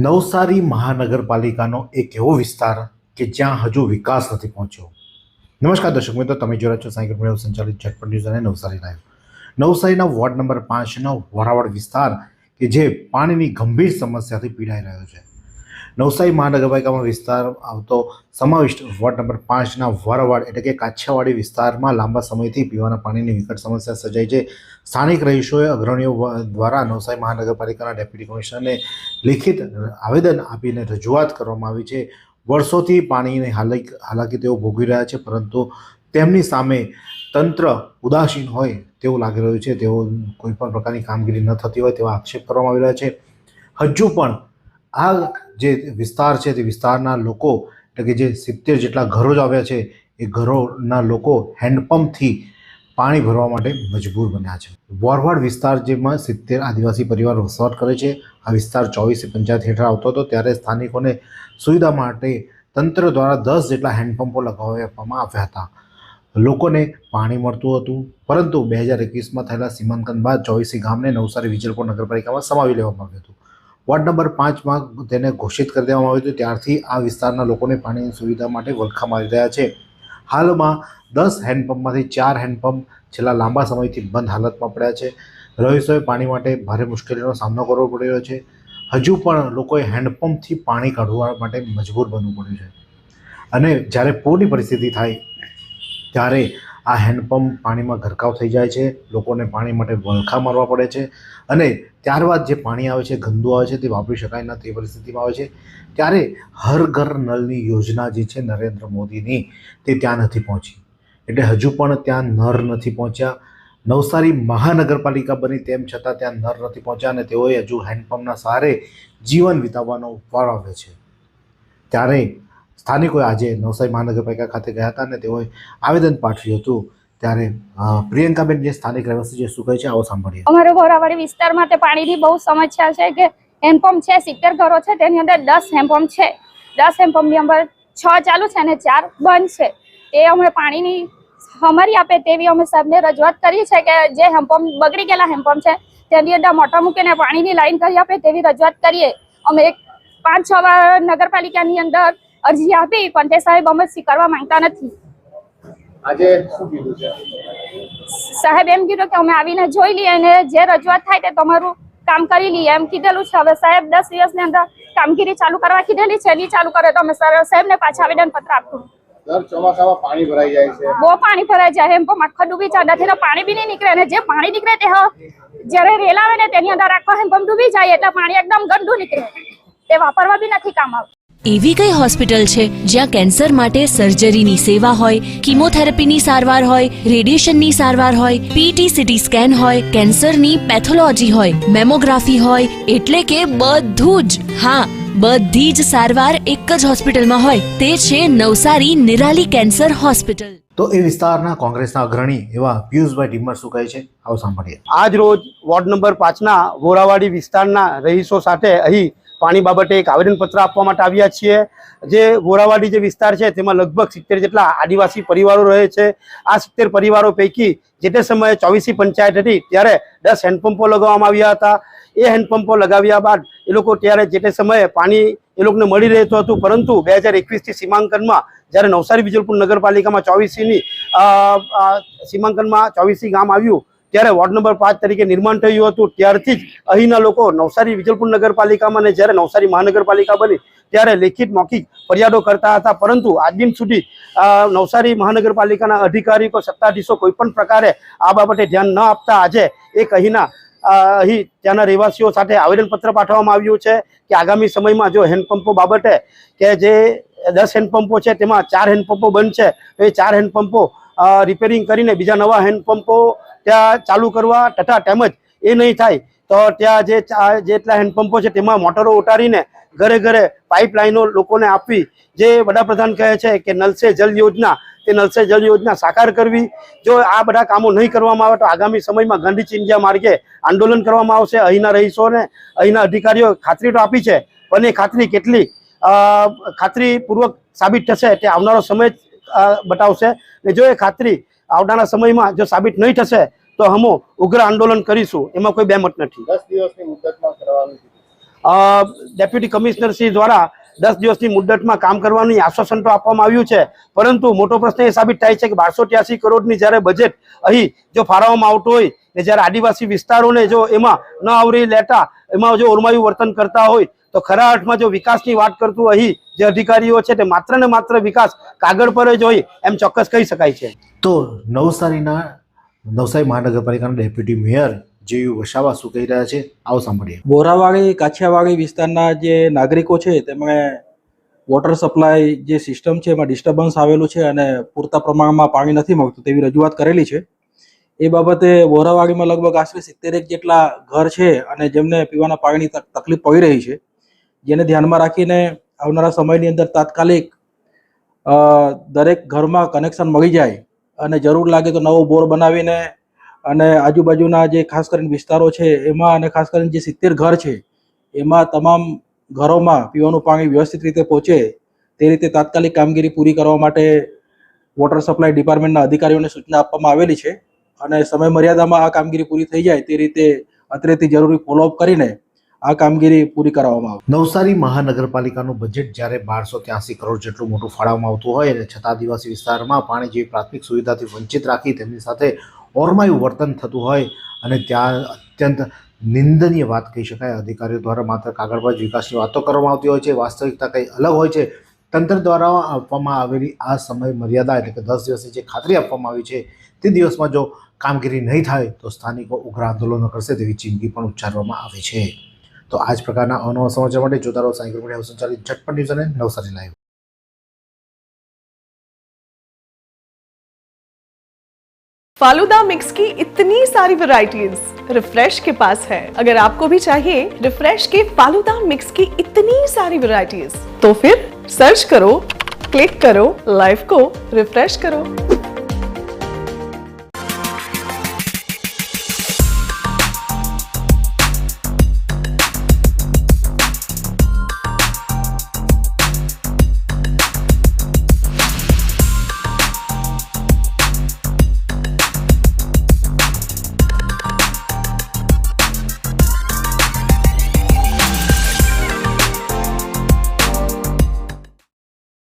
નવસારી મહાનગરપાલિકાનો એક એવો વિસ્તાર કે જ્યાં હજુ વિકાસ નથી પહોંચ્યો। નમસ્કાર દર્શક મિત્રો, તમે જોઈ રહ્યા છો સાયકલ મીડિયા સંચાલિત ઝટપટ ન્યૂઝ અને નવસારી લાઈવ। નવસારીના વોર્ડ નંબર 5નો વરાવળ વિસ્તાર કે જે પાણીની ગંભીર સમસ્યાથી પીડાઈ રહ્યો છે। નવસારી મહાનગરપાલિકામાં વિસ્તાર આવતો સમાવિષ્ટ વોર્ડ નંબર 5ના વરાવળ એટલે કે કાછિયાવાડી વિસ્તારમાં લાંબા સમયથી પીવાના પાણીની વિકટ સમસ્યા સર્જાઈ છે। સ્થાનિક રહીશોએ અગ્રણીઓ દ્વારા નવસારી મહાનગરપાલિકાના ડેપ્યુટી કમિશનરને લિખિત આવેદન આપીને રજૂઆત કરવામાં આવી છે। વર્ષોથી પાણીની હાલાકી તેઓ ભોગવી રહ્યા છે, પરંતુ તેમની સામે તંત્ર ઉદાસીન હોય તેવું લાગી રહ્યું છે। તેઓ કોઈ પણ પ્રકારની કામગીરી ન થતી હોય તેવા આક્ષેપ કરવામાં આવી રહ્યા છે। હજુ પણ આ જે વિસ્તાર છે તે વિસ્તારના લોકો એટલે કે જે 70 જેટલા ઘરો જ આવ્યા છે એ ઘરોના લોકો હેન્ડપંપથી પાણી ભરવા માટે મજબૂર બન્યા છે। વોરવાડ વિસ્તાર જેમાં 70 આદિવાસી પરિવાર વસવાટ કરે છે। આ વિસ્તાર 24 પંચાયત હેઠળ આવતો હતો, ત્યારે સ્થાનિકોને સુવિધા માટે તંત્ર દ્વારા 10 જેટલા હેન્ડપંપો લગાવી આપવામાં આવ્યા હતા। લોકોને પાણી મળતું હતું, પરંતુ 2021માં થયેલા સીમાંકન બાદ 24 ગામને નવસારી વિજલપુર નગરપાલિકામાં સમાવી લેવામાં આવ્યું હતું। વોર્ડ નંબર 5માં તેને ઘોષિત કરી દેવામાં આવ્યું હતું। ત્યારથી આ વિસ્તારના લોકોને પાણીની સુવિધા માટે વલખા મારી રહ્યા છે। હાલમાં 10 હેન્ડપંપમાંથી 4 હેન્ડપંપ છેલ્લા લાંબા સમયથી બંધ હાલતમાં પડ્યા છે। રહીશોએ પાણી માટે ભારે મુશ્કેલીનો સામનો કરવો પડી રહ્યો છે। હજુ પણ લોકોએ હેન્ડપંપથી પાણી કાઢવા માટે મજબૂર બનવું પડ્યું છે, અને જ્યારે પૂરની પરિસ્થિતિ થાય ત્યારે આ હેન્ડપંપ પાણીમાં ગરકાવ થઈ જાય છે। લોકોને પાણી માટે વલખા મારવા પડે છે, અને ત્યારબાદ જે પાણી આવે છે ગંદુ આવે છે, તે વાપરી શકાય ન તે પરિસ્થિતિમાં આવે છે। ત્યારે હર ઘર નળની યોજના જે છે નરેન્દ્ર મોદીની, તે ત્યાં નથી પહોંચી। એટલે હજુ પણ ત્યાં નળ નથી પહોંચ્યા। નવસારી મહાનગરપાલિકા બની તેમ છતાં ત્યાં નળ નથી પહોંચ્યા, અને તેઓએ હજુ હેન્ડપંપના સહારે જીવન વિતાવવાનો વારો આવે છે। ત્યારે સ્થાનિકોએ આજે નવસારી મહાનગરપાલિકા ખાતે ગયા હતા અને તેઓએ આવેદન પાઠવ્યું હતું। ત્યારે પ્રિયંકાબેન જે સ્થાનિક રહેવાસી જે શું કહે છે, આવો સાંભળીએ। અમારો વરાવાડી વિસ્તારમાં તે પાણીની બહુ સમસ્યા છે કે હેન્ડપંપ છે 70 ઘરો છે, તેની અંદર 10 હેન્ડપંપ છે। 10 હેન્ડપંપની અંદર 6 ચાલુ છે અને 4 બંધ છે। તે અમે પાણીની અમારી આપે તેવી અમે સાહેબને રજૂઆત કરી છે કે જે હેન્ડપંપ બગડી ગયેલા હેન્ડપંપ છે તેની અંદર મોટર મૂકીને પાણીની લાઈન કરી આપે તેવી રજૂઆત કરીએ। અમે 5-6 વાર નગરપાલિકાની અંદર અરજી આપી, પણ તે સાહેબ અમે સ્વીકારવા માંગતા નથી। આજે શું કીધું છે સાહેબ? એમ કીધું કે અમે આવીને જોઈ લઈએ અને જે રજૂઆત થાય તે તમારું કામ કરી લઈએ એમ કીધેલું છે। હવે સાહેબ 10 દિવસની અંદર કામગીરી ચાલુ કરવા કીધેલી છે, નહીં ચાલુ કરે તો અમે સાહેબને પાછા આવેદન પત્ર આપશું। દર ચોમાસામાં પાણી ભરાઈ જાય છે, બહુ પાણી ભરાઈ જાય, એમ પણ આખા ડૂબી જાય, નથી તો પાણી બી નહીં નીકળે, અને જે પાણી નીકળે તે જ્યારે રેલ આવે ને તેની અંદર આખો હેન્ડપંપ ડૂબી જાય એટલે પાણી એકદમ ગંદુ નીકળે, તે વાપરવા બી નથી કામ આવતું। એવી કઈ હોસ્પિટલ છે જ્યાં કેન્સર માટે સર્જરીની સેવા હોય, કીમોથેરાપીની સારવાર હોય, રેડિયેશનની સારવાર હોય, પીટી સીટી સ્કેન હોય, કેન્સરની પેથોલોજી હોય, મેમોગ્રાફી હોય, એટલે કે બધું જ, હા બધી જ સારવાર એક જ હોસ્પિટલમાં હોય, તે છે નવસારી નિરાલી કેન્સર હોસ્પિટલ। તો એ વિસ્તારના કોંગ્રેસના અગ્રણી એવા પિયુષભાઈ ઢીમર શું કહે છે, આવો સાંભળીએ। આજ રોજ વોર્ડ નંબર 5ના વોરાવાડી વિસ્તારના રહીશો સાથે અહીં પાણી બાબતે એક આવેદનપત્ર આપવા માટે આવ્યા છીએ। જે વોરાવાડી જે વિસ્તાર છે તેમાં લગભગ 70 જેટલા આદિવાસી પરિવારો રહે છે। આ 70 પરિવારો પૈકી જે તે સમયે 24 પંચાયત હતી ત્યારે 10 હેન્ડપંપો લગાવવામાં આવ્યા હતા। એ હેન્ડપંપો લગાવ્યા બાદ એ લોકો ત્યારે જે તે સમયે પાણી એ લોકોને મળી રહેતું હતું, પરંતુ 2021થી સીમાંકનમાં જ્યારે નવસારી વિજલપુર નગરપાલિકામાં 24ની સીમાંકનમાં 24 ગામ આવ્યું ત્યારે વોર્ડ નંબર 5 તરીકે નિર્માણ થયું હતું। ત્યારથી જ અહીંના લોકો નવસારી વિજલપુર નગરપાલિકામાં અને જ્યારે નવસારી મહાનગરપાલિકા બની ત્યારે લેખિત મૌખિક ફરિયાદો કરતા હતા, પરંતુ આજ દિન સુધી નવસારી મહાનગરપાલિકાના અધિકારી કે સત્તાધીશો કોઈ પણ પ્રકારે આ બાબતે ધ્યાન ન આપતા આજે એક અહીં ત્યાંના રહેવાસીઓ સાથે આવેદનપત્ર પાઠવવામાં આવ્યું છે કે આગામી સમયમાં જો હેન્ડપંપો બાબતે કે જે 10 હેન્ડપંપો છે તેમાં 4 હેન્ડપંપો બંધ છે, તો એ 4 હેન્ડપંપો રિપેરિંગ કરીને બીજા નવા હેન્ડપંપો ત્યાં ચાલુ કરવા, તથા તેમજ એ નહીં થાય તો ત્યાં જેટલા હેન્ડપંપો છે તેમાં મોટરો ઉતારીને ઘરે ઘરે પાઇપલાઇનો લોકોને આપવી, જે વડાપ્રધાન કહે છે કે નલ સે જલ યોજના, તે નલ સે જલ યોજના સાકાર કરવી। જો આ બધા કામો નહીં કરવામાં આવે તો આગામી સમયમાં ગાંધી ચિંધ્યા માર્ગે આંદોલન કરવામાં આવશે। અહીંના રહીશોને અહીંના અધિકારીઓ ખાતરી તો આપી છે, પણ એ ખાતરી કેટલી ખાતરીપૂર્વક સાબિત થશે તે આવનારો સમય બતાવશે। અને જો એ ખાતરી આવનારા સમયમાં જો સાબિત નહીં થશે તો હમો ઉગ્ર આંદોલન કરીશું, એમાં કોઈ બેમત નથી। 10 દિવસની મુદતમાં કરવાનું ડેપ્યુટી કમિશનર શ્રી દ્વારા 10 દિવસની મુદ્દતમાં કામ કરવાનું આશ્વાસન તો આપવામાં આવ્યું છે, પરંતુ મોટો પ્રશ્ન એ સાબિત થાય છે કે 1283 કરોડની જ્યારે બજેટ અહીં જો ફાળવવામાં આવતું હોય ને જ્યારે આદિવાસી વિસ્તારોને જો એમાં ન આવરી લેતા એમાં જો ઓરમાયું વર્તન કરતા હોય તો ખરા અર્થમાં જો વિકાસની વાત કરતું અહીં જે અધિકારીઓ છે તે માત્ર ને માત્ર વિકાસ કાગળ પર જ હોય એમ ચોક્કસ કહી શકાય છે. તો નવસારી મહાનગરપાલિકાના ડેપ્યુટી મેયર જેયુ વસાવા શું કહી રહ્યા છે, આવો સાંભળીએ. બોરાવાડી કાછિયાવાડી વિસ્તારના જે નાગરિકો છે તેમણે વોટર સપ્લાય જે સિસ્ટમ છે એમાં ડિસ્ટર્બન્સ આવેલું છે અને પૂરતા પ્રમાણમાં પાણી નથી મળતું તેવી રજૂઆત કરેલી છે. એ બાબતે બોરાવાડીમાં લગભગ આશરે 71 જેટલા ઘર છે અને જેમને પીવાના પાણીની તકલીફ પડી રહી છે, જેને ધ્યાનમાં રાખીને આવનારા સમયની અંદર તાત્કાલિક દરેક ઘરમાં કનેક્શન મળી જાય અને જરૂર લાગે તો નવો બોર બનાવીને અને આજુબાજુના જે ખાસ કરીને વિસ્તારો છે એમાં અને ખાસ કરીને જે 70 ઘર છે એમાં તમામ ઘરોમાં પીવાનું પાણી વ્યવસ્થિત રીતે પહોંચે તે રીતે તાત્કાલિક કામગીરી પૂરી કરવા માટે વોટર સપ્લાય ડિપાર્ટમેન્ટના અધિકારીઓને સૂચના આપવામાં આવેલી છે અને સમય મર્યાદામાં આ કામગીરી પૂરી થઈ જાય તે રીતે અત્રેથી જરૂરી ફોલોઅપ કરીને આ કામગીરી પૂરી કરવામાં આવે. નવસારી મહાનગરપાલિકાનું બજેટ જ્યારે 1283 કરોડ જેટલું મોટું ફાળવવામાં આવતું હોય અને છતાં આદિવાસી વિસ્તારમાં પાણી જેવી પ્રાથમિક સુવિધાથી વંચિત રાખી તેમની સાથે ઓરમાયું વર્તન થતું હોય અને ત્યાં અત્યંત નિંદનીય વાત કહી શકાય. અધિકારીઓ દ્વારા માત્ર કાગળ પર જ વિકાસની વાતો કરવામાં આવતી હોય છે, વાસ્તવિકતા કંઈ અલગ હોય છે. તંત્ર દ્વારા આપવામાં આવેલી આ સમય મર્યાદા એટલે કે 10 દિવસની જે ખાતરી આપવામાં આવી છે તે દિવસમાં જો કામગીરી નહીં થાય તો સ્થાનિકો ઉગ્ર આંદોલનો કરશે તેવી ચીમકી પણ ઉચ્ચારવામાં આવી છે. તો આ જ પ્રકારના અવનવા સમાચાર માટે જોતા રહો સાયકલ મીડિયા સંચાલિત ઝટપટ ન્યૂઝ અને નવસારી લાઈવ. फालूदा मिक्स की इतनी सारी वैरायटीज रिफ्रेश के पास है. अगर आपको भी चाहिए रिफ्रेश के फालूदा मिक्स की इतनी सारी वैरायटीज तो फिर सर्च करो, क्लिक करो, लाइफ को रिफ्रेश करो.